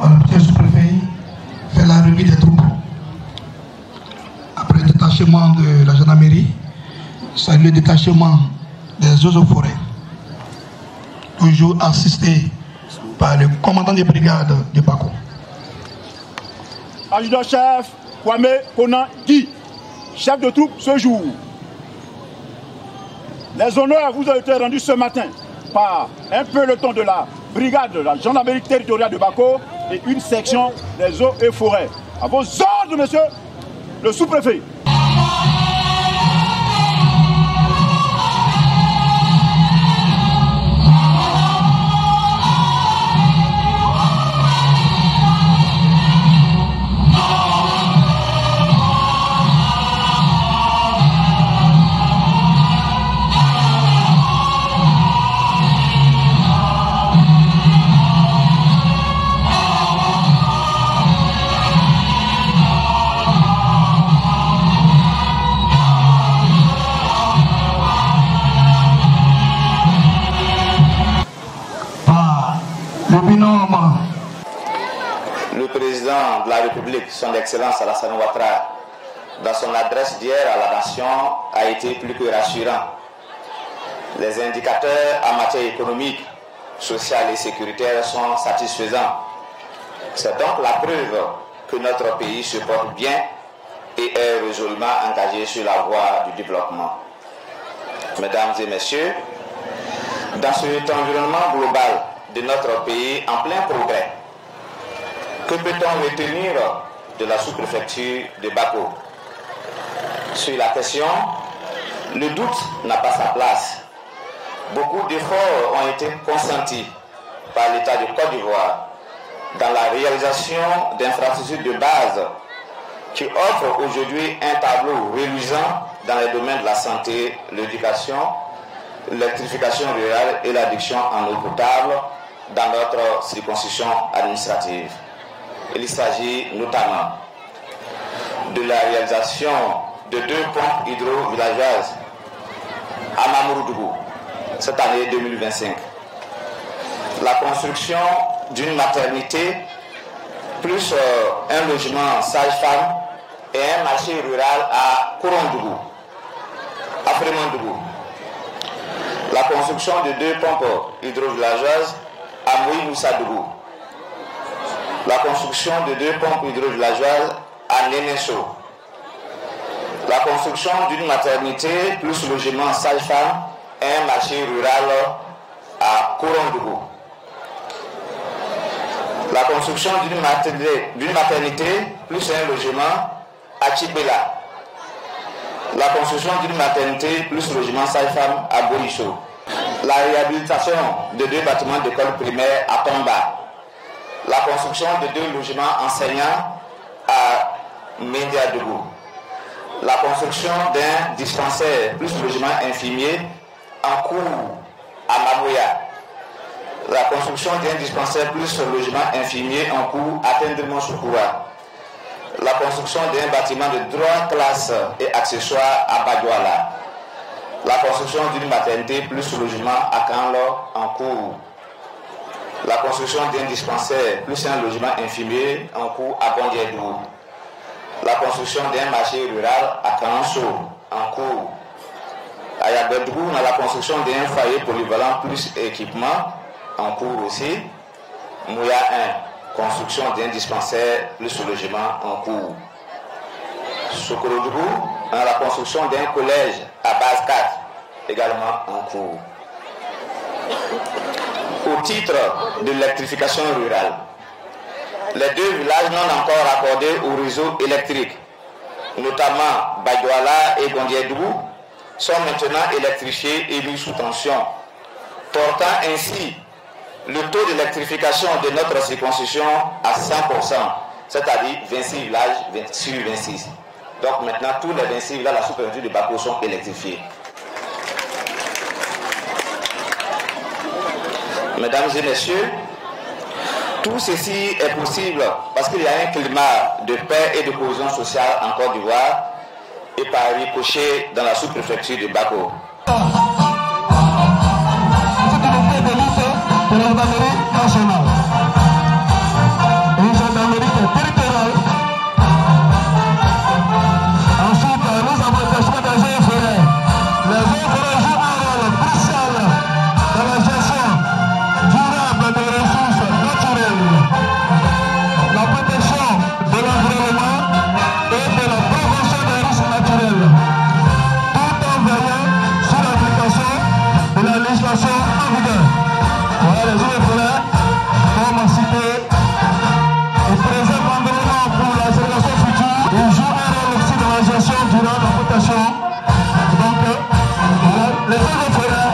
Voilà, monsieur le sous-préfet fait la revue des troupes. Après le détachement de la gendarmerie, c'est le détachement des eaux et forêts, toujours assisté par le commandant des brigades de Bako. Adjudant-chef Kwame Konan Guy, chef de troupe ce jour. Les honneurs vous ont été rendus ce matin par un peloton de la brigade de la gendarmerie territoriale de Bako et une section des eaux et forêts. À vos ordres, monsieur le sous-préfet. Le président de la République, son Excellence Alassane Ouattara, dans son adresse d'hier à la nation, a été plus que rassurant. Les indicateurs en matière économique, sociale et sécuritaire sont satisfaisants. C'est donc la preuve que notre pays se porte bien et est résolument engagé sur la voie du développement. Mesdames et messieurs, dans cet environnement global de notre pays en plein progrès, que peut-on retenir de la sous-préfecture de Bako? Sur la question, le doute n'a pas sa place. Beaucoup d'efforts ont été consentis par l'État de Côte d'Ivoire dans la réalisation d'infrastructures de base qui offrent aujourd'hui un tableau reluisant dans les domaines de la santé, l'éducation, l'électrification rurale et l'adduction en eau potable dans notre circonscription administrative. Il s'agit notamment de la réalisation de 2 pompes hydro-villageoises à Mamouroudou cette année 2025. La construction d'une maternité plus un logement sage-femme et un marché rural à Kourondougou, à Frémandougou. La construction de 2 pompes hydro-villageoises à Moï-Moussadougou. La construction de 2 pompes hydro-villageoises à Nénécho. La construction d'une maternité plus logement sage-femme et un marché rural à Kourondougou. La construction d'une maternité plus un logement à Tchibela. La construction d'une maternité plus logement sage-femme à Boïcho. La réhabilitation de 2 bâtiments d'école primaire à Tomba. La construction de 2 logements enseignants à Mendiadougou. La construction d'un dispensaire plus logement infirmier en cours à Mamouya. La construction d'un dispensaire plus logement infirmier en cours à Tendremont-Soukoura. La construction d'un bâtiment de 3 classes et accessoires à Badouala. La construction d'une maternité plus logement à Kanlo en cours. La construction d'un dispensaire plus un logement infirmier en cours à Bondiédou. La construction d'un marché rural à Kanso en cours. À Yabedougou, on a la construction d'un foyer polyvalent plus équipement en cours aussi. Mouya 1, construction d'un dispensaire plus logement en cours. Sokorodougou, on a la construction d'un collège à base 4 également en cours. Au titre de l'électrification rurale, les 2 villages non encore accordés au réseau électrique, notamment Badouala et Gondiédougou, sont maintenant électrifiés et mis sous tension, portant ainsi le taux d'électrification de notre circonscription à 100%, c'est-à-dire 26 villages sur 26. Donc maintenant, tous les 26 villages de la sous-préfecture de Bako sont électrifiés. Mesdames et messieurs, tout ceci est possible parce qu'il y a un climat de paix et de cohésion sociale en Côte d'Ivoire et par ricochet dans la sous-préfecture de Bako. de la gendarmerie nationale. des eaux et forêts, comme cité, et présente l'environnement pour la génération future. Il joue un rôle aussi dans la gestion durant la rotation. Donc, voilà, les eaux et forêts.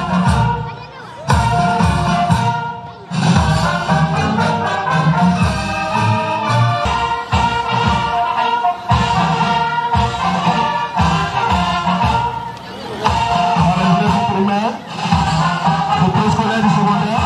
Primaire, le préscolaire du secondaire.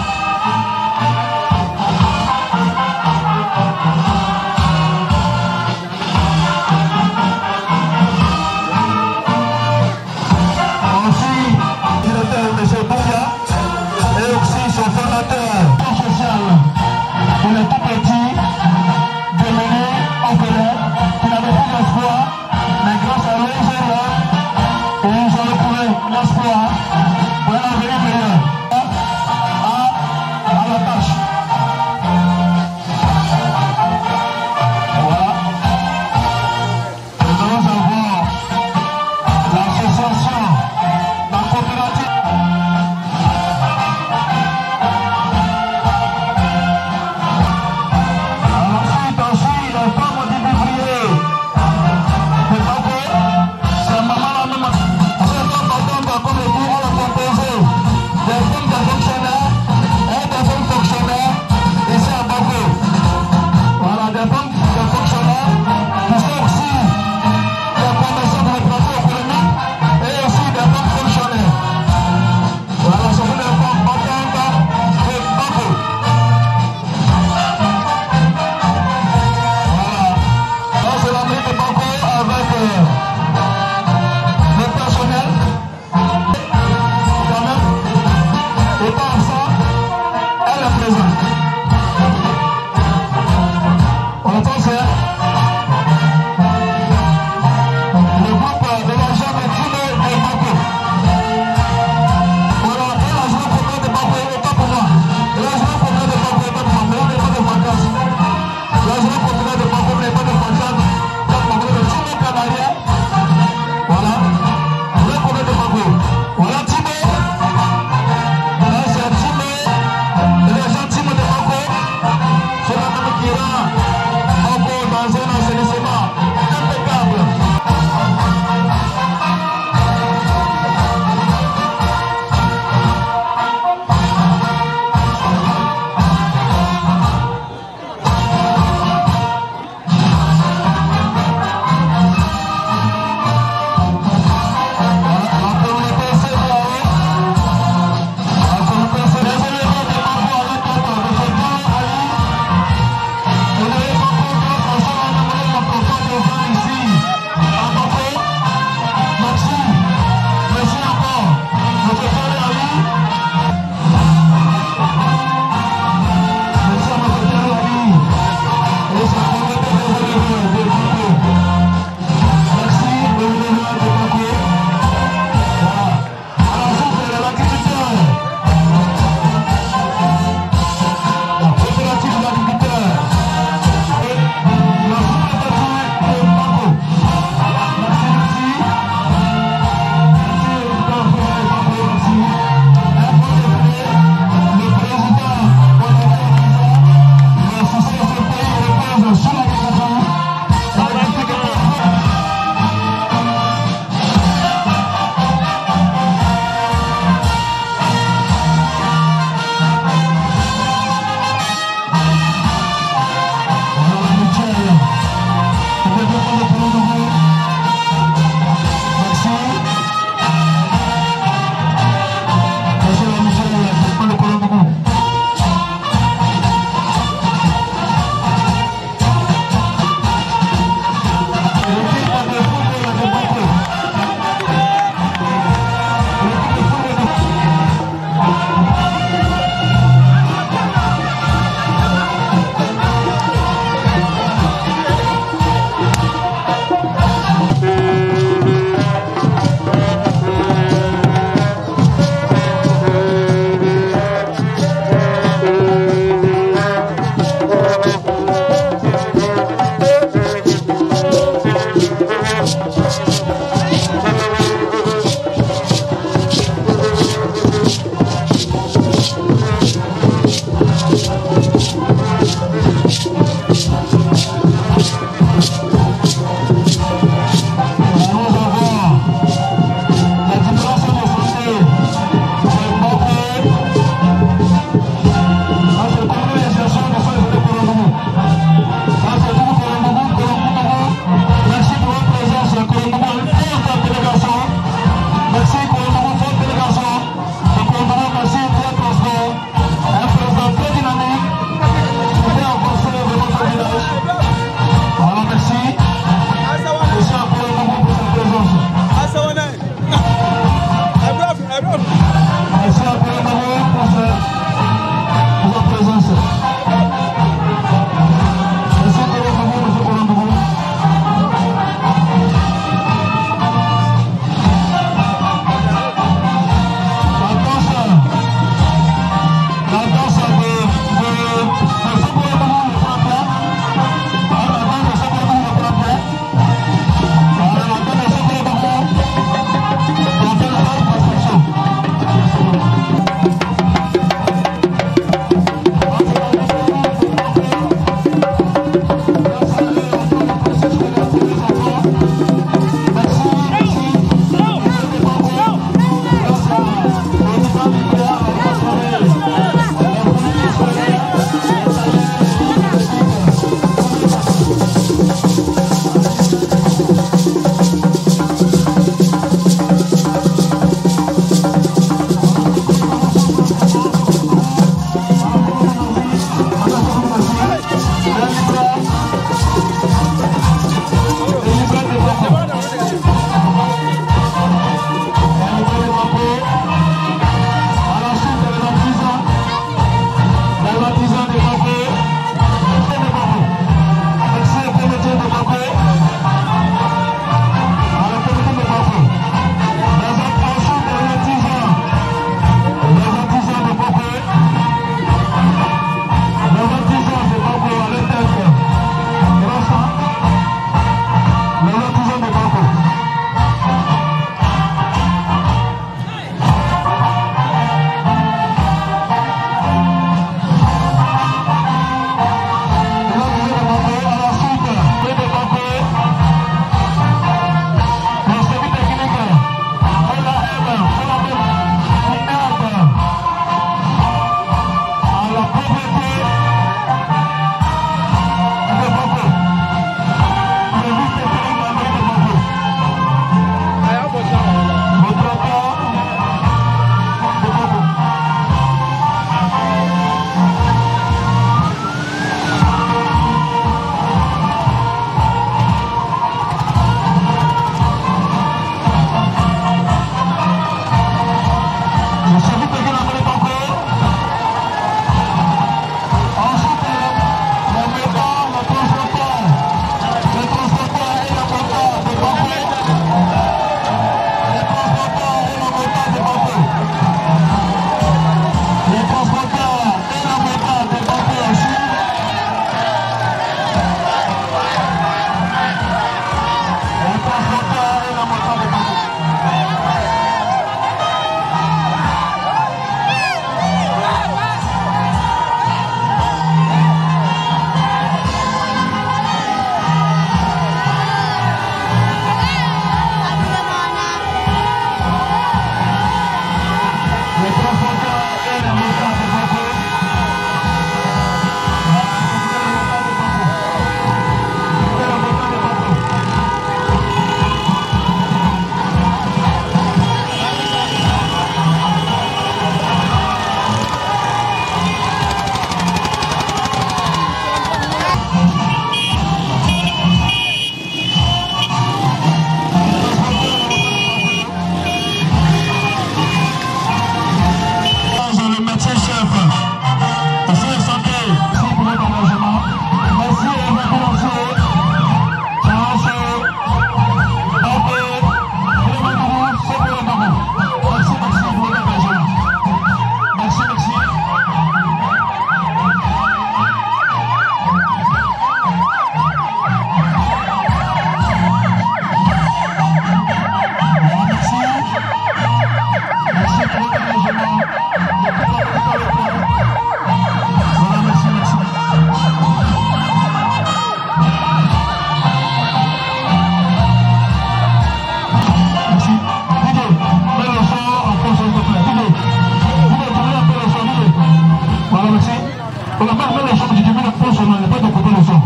On n'a pas fait le son du début de pause, on n'a pas d'écouter le son.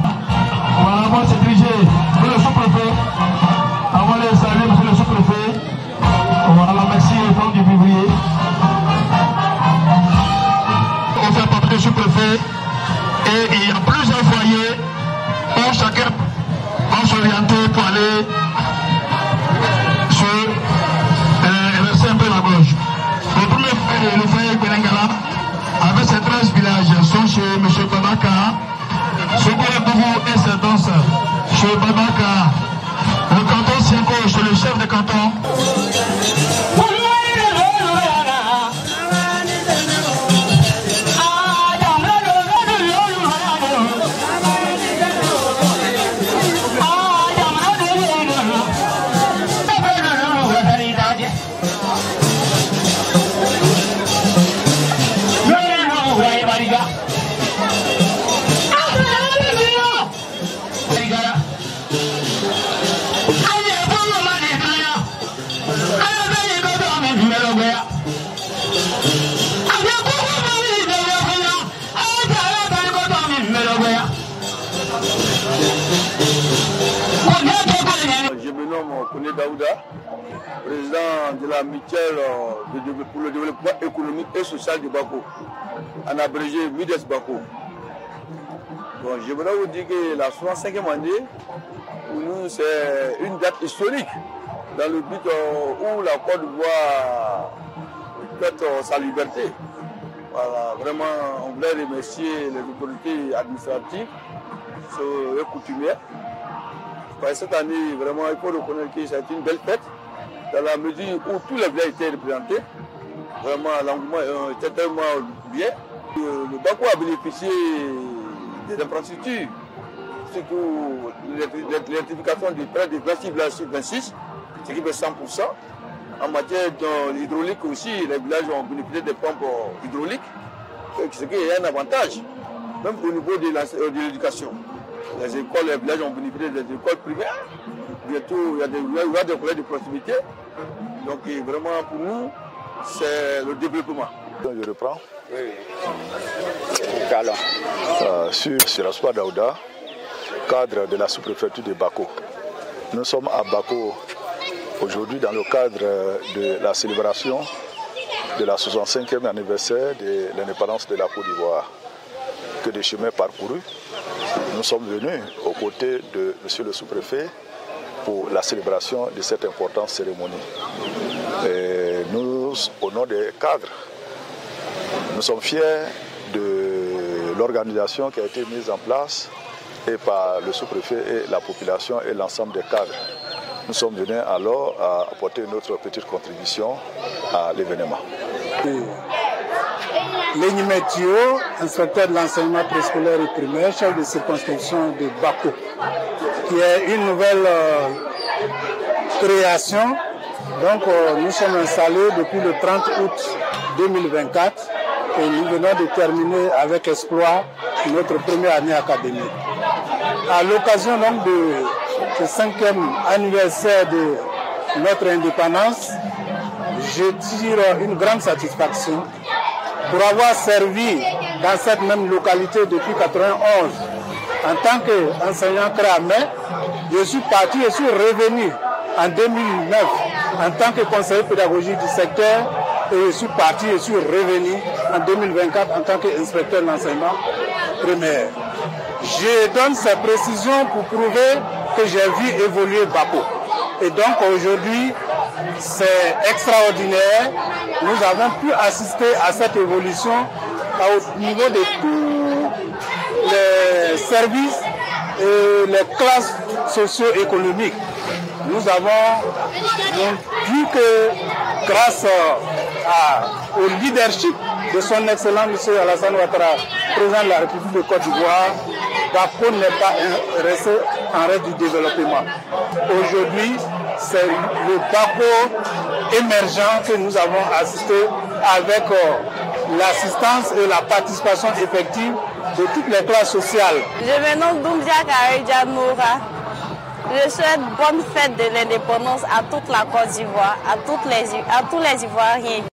Voilà, on va se diriger vers le sous-préfet. On va les saluer, monsieur le sous-préfet. Voilà, merci au temps du février. On fait partie du sous-préfet. Et il y a plusieurs foyers où chacun va s'orienter pour aller inverser un peu la gauche. Le premier foyer, le foyer Belengala, avec ses 13 villages, sont chez M. Babaka, Sokola-Bougou et ses danses chez Babaka. Le canton Sienko, chez le chef de canton. Je me nomme Kone Daouda, président de la mutuelle pour le développement économique et social de Bako, en abrégé MUDES Bako. Bon, je voudrais vous dire que la 65e année, pour nous, c'est une date historique, dans le but où la Côte d'Ivoire fête sa liberté. Voilà, vraiment, on voulait remercier les autorités administratives et coutumières. Cette année, vraiment, il faut reconnaître que c'est une belle fête, dans la mesure où tous les villages étaient représentés. Vraiment, l'engouement était tellement bien. Le Bako a bénéficié des infrastructures, surtout l'électrification de près de 26 villages sur 26, ce qui fait 100%. En matière hydraulique aussi, les villages ont bénéficié des pompes hydrauliques, ce qui est un avantage, même au niveau de l'éducation. Les écoles, les villages ont bénéficié des écoles primaires. Bientôt, il y a des collèges de proximité. Donc, vraiment, pour nous, c'est le développement. Je reprends. Oui. Sur Rassoua Daouda, cadre de la sous-préfecture de Bako. Nous sommes à Bako aujourd'hui dans le cadre de la célébration de la 65e anniversaire de l'indépendance de la Côte d'Ivoire. Que des chemins parcourus. Nous sommes venus aux côtés de M. le sous-préfet pour la célébration de cette importante cérémonie. Et nous, au nom des cadres, nous sommes fiers de l'organisation qui a été mise en place et par le sous-préfet et la population et l'ensemble des cadres. Nous sommes venus alors à apporter notre petite contribution à l'événement. Léni Métio, inspecteur de l'enseignement préscolaire et primaire, chef de circonscription de Bako, qui est une nouvelle création. Donc nous sommes installés depuis le 30 août 2024 et nous venons de terminer avec exploit notre première année académique. À l'occasion donc de ce 5e anniversaire de notre indépendance, je tire une grande satisfaction pour avoir servi dans cette même localité depuis 1991 en tant qu'enseignant créamais. Je suis parti et suis revenu en 2009 en tant que conseiller pédagogique du secteur et je suis parti et suis revenu en 2024 en tant qu'inspecteur de l'enseignement primaire. Je donne ces précisions pour prouver que j'ai vu évoluer Bako. Et donc aujourd'hui, c'est extraordinaire. Nous avons pu assister à cette évolution au niveau de tous les services et les classes socio-économiques. Nous avons vu que grâce au leadership de son excellent M. Alassane Ouattara, président de la République de Côte d'Ivoire, Bako n'est pas resté en reste du développement. Aujourd'hui, c'est le Bako émergent que nous avons assisté avec l'assistance et la participation effective de toutes les classes sociales. Je me nomme Doumbia Kareja Moura. Je souhaite bonne fête de l'indépendance à toute la Côte d'Ivoire, à tous les Ivoiriens.